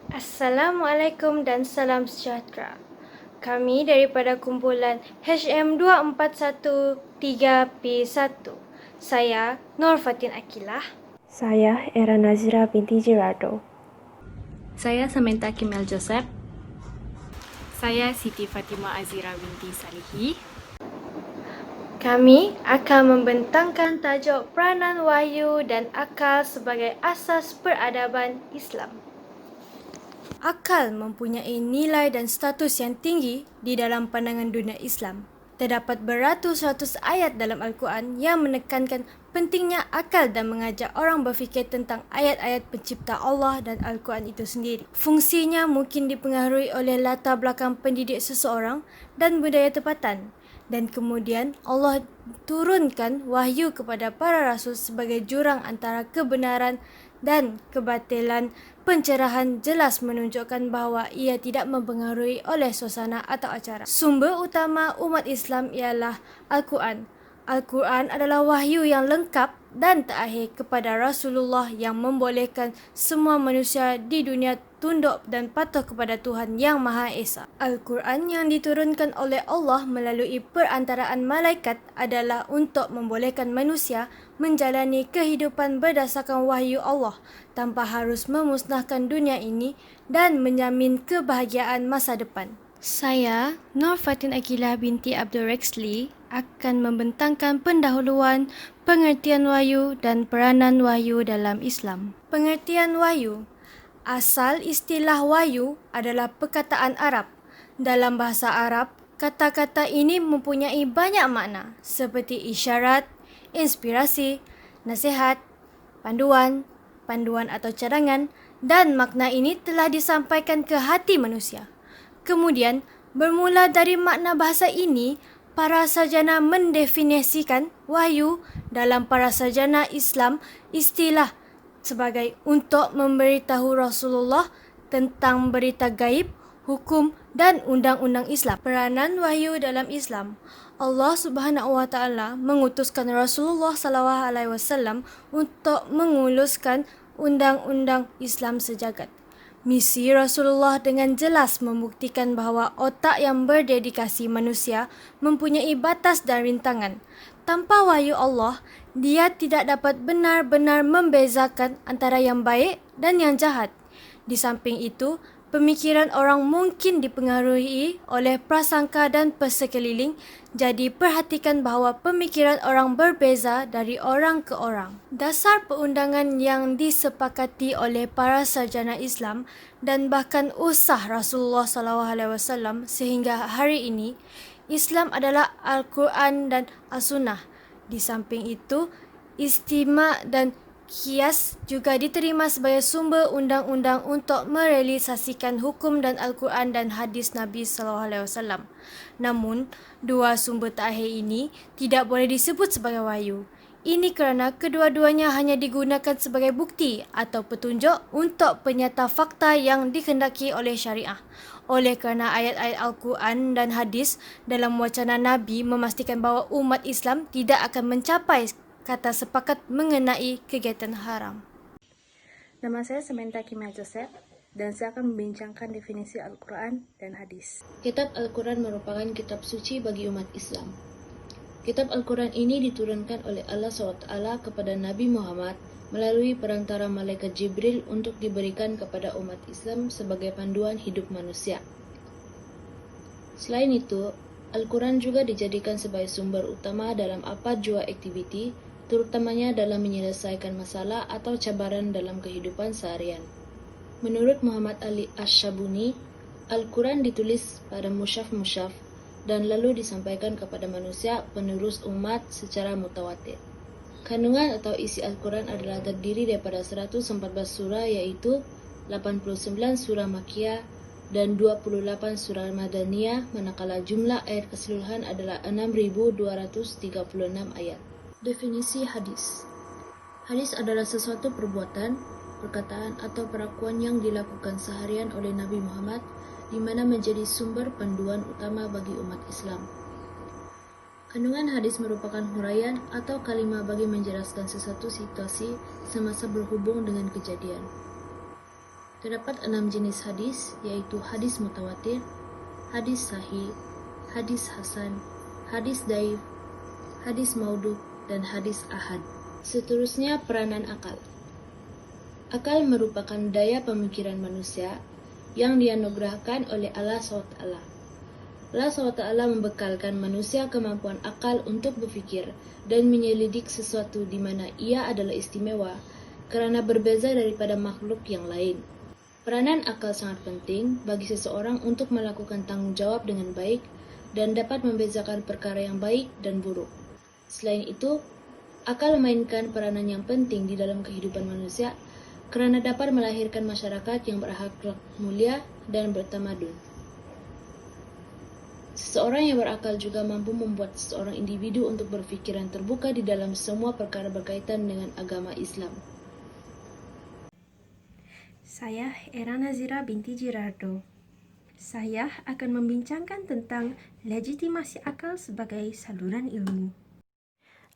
Assalamualaikum dan salam sejahtera. Kami daripada kumpulan HM2413P1. Saya Nur Fatin Akilah. Saya Era Nazira binti Girardo. Saya Samantha Kimel Joseph. Saya Siti Fatimah Azira binti Salihi. Kami akan membentangkan tajuk peranan wahyu dan akal sebagai asas peradaban Islam. Akal mempunyai nilai dan status yang tinggi di dalam pandangan dunia Islam. Terdapat beratus-ratus ayat dalam Al-Quran yang menekankan pentingnya akal dan mengajak orang berfikir tentang ayat-ayat pencipta Allah dan Al-Quran itu sendiri. Fungsinya mungkin dipengaruhi oleh latar belakang pendidik seseorang dan budaya tempatan. Dan kemudian Allah turunkan wahyu kepada para rasul sebagai jurang antara kebenaran dan kebatilan. Pencerahan jelas menunjukkan bahawa ia tidak mempengaruhi oleh suasana atau acara. Sumber utama umat Islam ialah Al-Quran. Al-Quran adalah wahyu yang lengkap dan terakhir kepada Rasulullah yang membolehkan semua manusia di dunia tunduk dan patuh kepada Tuhan Yang Maha Esa. Al-Quran yang diturunkan oleh Allah melalui perantaraan malaikat adalah untuk membolehkan manusia menjalani kehidupan berdasarkan wahyu Allah tanpa harus memusnahkan dunia ini dan menjamin kebahagiaan masa depan. Saya, Nur Fatin Akilah binti Abdul Rexli, akan membentangkan pendahuluan pengertian wahyu dan peranan wahyu dalam Islam. Pengertian wahyu. Asal istilah wahyu adalah perkataan Arab. Dalam bahasa Arab, kata-kata ini mempunyai banyak makna seperti isyarat, inspirasi, nasihat, panduan atau cadangan, dan makna ini telah disampaikan ke hati manusia. Kemudian, bermula dari makna bahasa ini, para sarjana mendefinisikan wahyu dalam para sarjana Islam istilah sebagai untuk memberitahu Rasulullah tentang berita gaib, hukum dan undang-undang Islam. Peranan wahyu dalam Islam. Allah Subhanahu wa taala mengutuskan Rasulullah sallallahu alaihi wasallam untuk menguluskan undang-undang Islam sejagat. Misi Rasulullah dengan jelas membuktikan bahawa otak yang berdedikasi manusia mempunyai batas dan rintangan. Tanpa wahyu Allah, dia tidak dapat benar-benar membezakan antara yang baik dan yang jahat. Di samping itu, pemikiran orang mungkin dipengaruhi oleh prasangka dan persekeliling, jadi perhatikan bahawa pemikiran orang berbeza dari orang ke orang. Dasar perundangan yang disepakati oleh para sarjana Islam dan bahkan usah Rasulullah SAW sehingga hari ini, Islam adalah Al-Quran dan As-Sunnah. Di samping itu, istima dan Qiyas juga diterima sebagai sumber undang-undang untuk merealisasikan hukum dan Al-Quran dan hadis Nabi SAW. Namun, dua sumber terakhir ini tidak boleh disebut sebagai wahyu. Ini kerana kedua-duanya hanya digunakan sebagai bukti atau petunjuk untuk penyata fakta yang dikehendaki oleh syariah. Oleh kerana ayat-ayat Al-Quran dan hadis dalam wacana Nabi memastikan bahawa umat Islam tidak akan mencapai kata sepakat mengenai kegiatan haram. Nama saya Samantha Kimel Joseph dan saya akan membincangkan definisi Al-Quran dan hadis. Kitab Al-Quran merupakan kitab suci bagi umat Islam. Kitab Al-Quran ini diturunkan oleh Allah SWT kepada Nabi Muhammad melalui perantara malaikat Jibril untuk diberikan kepada umat Islam sebagai panduan hidup manusia. Selain itu, Al-Quran juga dijadikan sebagai sumber utama dalam apa jua aktiviti, terutamanya dalam menyelesaikan masalah atau cabaran dalam kehidupan seharian. Menurut Muhammad Ali Ash-Shabuni, Al-Quran ditulis pada mushaf-mushaf dan lalu disampaikan kepada manusia penerus umat secara mutawatir. Kandungan atau isi Al-Quran adalah terdiri daripada 114 surah iaitu 89 surah Makkiyah dan 28 surah Madaniyah, manakala jumlah ayat keseluruhan adalah 6.236 ayat. Definisi hadis. Hadis adalah sesuatu perbuatan, perkataan atau perakuan yang dilakukan seharian oleh Nabi Muhammad di mana menjadi sumber panduan utama bagi umat Islam. Kandungan hadis merupakan huraian atau kalimah bagi menjelaskan sesuatu situasi semasa berhubung dengan kejadian. Terdapat 6 jenis hadis, yaitu hadis mutawatir, hadis sahih, hadis hasan, hadis daif, hadis maudhu, dan hadis ahad. Seterusnya, peranan akal. Akal merupakan daya pemikiran manusia yang dianugerahkan oleh Allah SWT. Allah SWT membekalkan manusia kemampuan akal untuk berfikir dan menyelidik sesuatu di mana ia adalah istimewa karena berbeza daripada makhluk yang lain. Peranan akal sangat penting bagi seseorang untuk melakukan tanggung jawab dengan baik dan dapat membezakan perkara yang baik dan buruk. Selain itu, akal memainkan peranan yang penting di dalam kehidupan manusia karena dapat melahirkan masyarakat yang berakhlak mulia dan bertamadun. Seseorang yang berakal juga mampu membuat seseorang individu untuk berpikiran terbuka di dalam semua perkara berkaitan dengan agama Islam. Saya Era Nazira binti Girardo. Saya akan membincangkan tentang legitimasi akal sebagai saluran ilmu.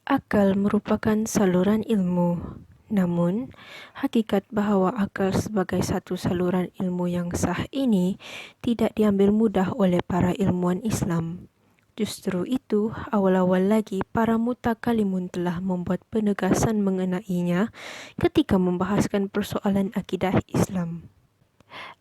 Akal merupakan saluran ilmu. Namun, hakikat bahawa akal sebagai satu saluran ilmu yang sah ini tidak diambil mudah oleh para ilmuwan Islam. Justru itu, awal-awal lagi para mutakalimun telah membuat penegasan mengenainya ketika membahaskan persoalan akidah Islam.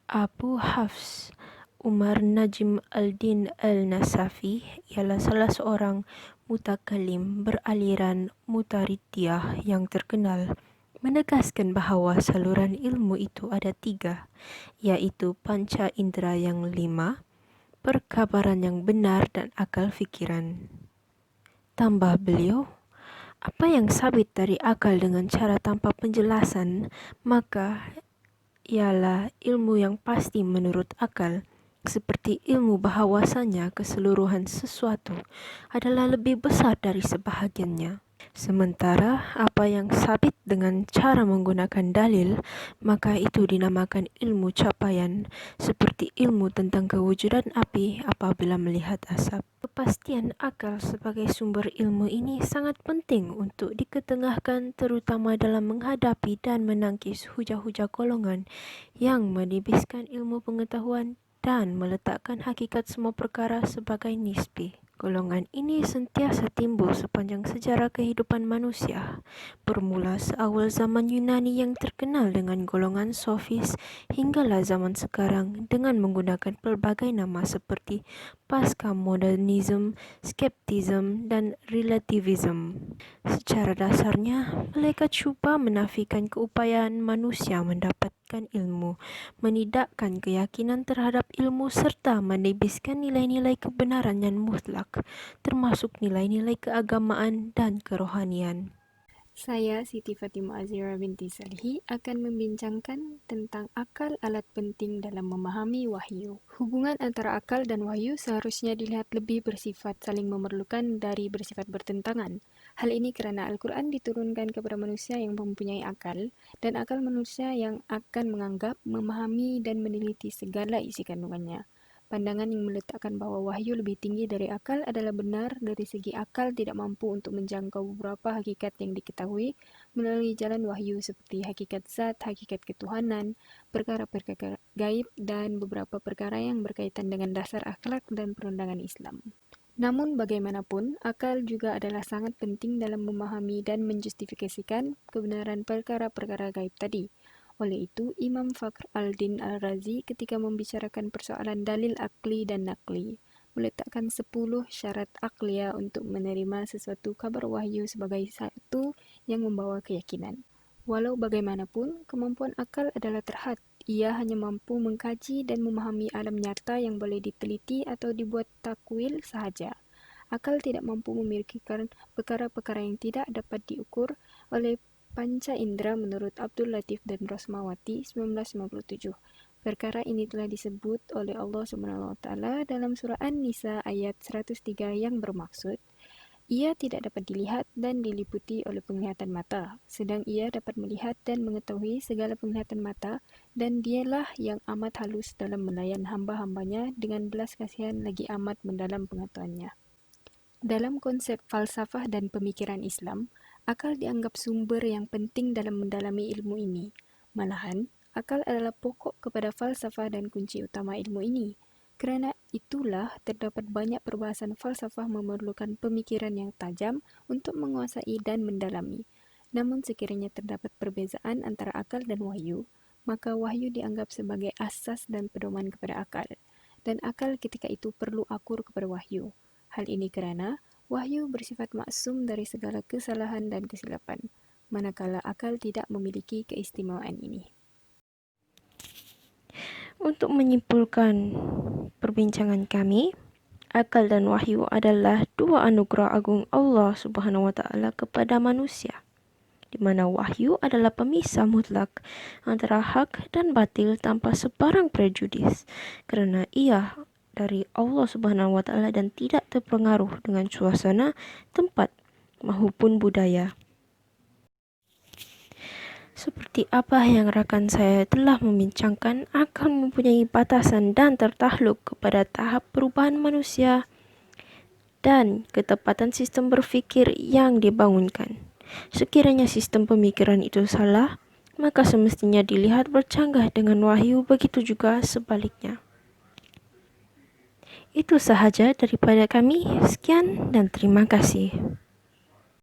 Abu Hafs Umar Najm al-Din al-Nasafi ialah salah seorang mutakalim beraliran Mutaridiyah yang terkenal, menegaskan bahawa saluran ilmu itu ada 3, iaitu panca indera yang 5, perkabaran yang benar dan akal fikiran. Tambah beliau, apa yang sabit dari akal dengan cara tanpa penjelasan, maka ialah ilmu yang pasti menurut akal, seperti ilmu bahawasanya keseluruhan sesuatu adalah lebih besar dari sebahagiannya. Sementara apa yang sabit dengan cara menggunakan dalil, maka itu dinamakan ilmu capaian, seperti ilmu tentang kewujudan api apabila melihat asap. Kepastian akal sebagai sumber ilmu ini sangat penting untuk diketengahkan, terutama dalam menghadapi dan menangkis hujah-hujah golongan yang menibiskan ilmu pengetahuan dan meletakkan hakikat semua perkara sebagai nisbi. Golongan ini sentiasa timbul sepanjang sejarah kehidupan manusia, bermula seawal zaman Yunani yang terkenal dengan golongan sofis hinggalah zaman sekarang dengan menggunakan pelbagai nama seperti pasca-modernism, skeptism, dan relativism. Secara dasarnya, mereka cuba menafikan keupayaan manusia mendapatkan ilmu, menidakkan keyakinan terhadap ilmu serta menibiskan nilai-nilai kebenaran yang mutlak, termasuk nilai-nilai keagamaan dan kerohanian. Saya Siti Fatimah Azira binti Salihi akan membincangkan tentang akal alat penting dalam memahami wahyu. Hubungan antara akal dan wahyu seharusnya dilihat lebih bersifat saling memerlukan dari bersifat bertentangan. Hal ini kerana Al-Quran diturunkan kepada manusia yang mempunyai akal dan akal manusia yang akan menganggap, memahami dan meneliti segala isi kandungannya. Pandangan yang meletakkan bahawa wahyu lebih tinggi dari akal adalah benar dari segi akal tidak mampu untuk menjangkau beberapa hakikat yang diketahui melalui jalan wahyu seperti hakikat zat, hakikat ketuhanan, perkara-perkara gaib dan beberapa perkara yang berkaitan dengan dasar akhlak dan perundangan Islam. Namun bagaimanapun, akal juga adalah sangat penting dalam memahami dan menjustifikasikan kebenaran perkara-perkara gaib tadi. Oleh itu, Imam Fakhr al-Din al-Razi ketika membicarakan persoalan dalil akli dan nakli, meletakkan 10 syarat akliah untuk menerima sesuatu kabar wahyu sebagai satu yang membawa keyakinan. Walau bagaimanapun, kemampuan akal adalah terhad. Ia hanya mampu mengkaji dan memahami alam nyata yang boleh diteliti atau dibuat takwil sahaja. Akal tidak mampu memikirkan perkara-perkara yang tidak dapat diukur oleh panca indera menurut Abdul Latif dan Rosmawati 1997. Perkara ini telah disebut oleh Allah SWT dalam surah An-Nisa ayat 103 yang bermaksud, ia tidak dapat dilihat dan diliputi oleh penglihatan mata, sedang ia dapat melihat dan mengetahui segala penglihatan mata, dan dialah yang amat halus dalam melayan hamba-hambanya dengan belas kasihan lagi amat mendalam pengetahuannya. Dalam konsep falsafah dan pemikiran Islam, akal dianggap sumber yang penting dalam mendalami ilmu ini. Malahan, Akal adalah pokok kepada falsafah dan kunci utama ilmu ini. Kerana itulah terdapat banyak perbahasan falsafah memerlukan pemikiran yang tajam untuk menguasai dan mendalami. Namun sekiranya terdapat perbezaan antara akal dan wahyu, maka wahyu dianggap sebagai asas dan pedoman kepada akal, dan akal ketika itu perlu akur kepada wahyu. Hal ini kerana wahyu bersifat maksum dari segala kesalahan dan kesilapan, manakala akal tidak memiliki keistimewaan ini. Untuk menyimpulkan perbincangan kami, akal dan wahyu adalah dua anugerah agung Allah Subhanahu Wa Taala kepada manusia, di mana wahyu adalah pemisah mutlak antara hak dan batil tanpa sebarang prejudis, kerana ia dari Allah Subhanahu Wa Taala dan tidak terpengaruh dengan suasana, tempat maupun budaya. Seperti apa yang rakan saya telah membincangkan, akal mempunyai batasan dan tertakluk kepada tahap perubahan manusia dan ketepatan sistem berfikir yang dibangunkan. Sekiranya sistem pemikiran itu salah, maka semestinya dilihat bercanggah dengan wahyu, begitu juga sebaliknya. Itu sahaja daripada kami. Sekian dan terima kasih.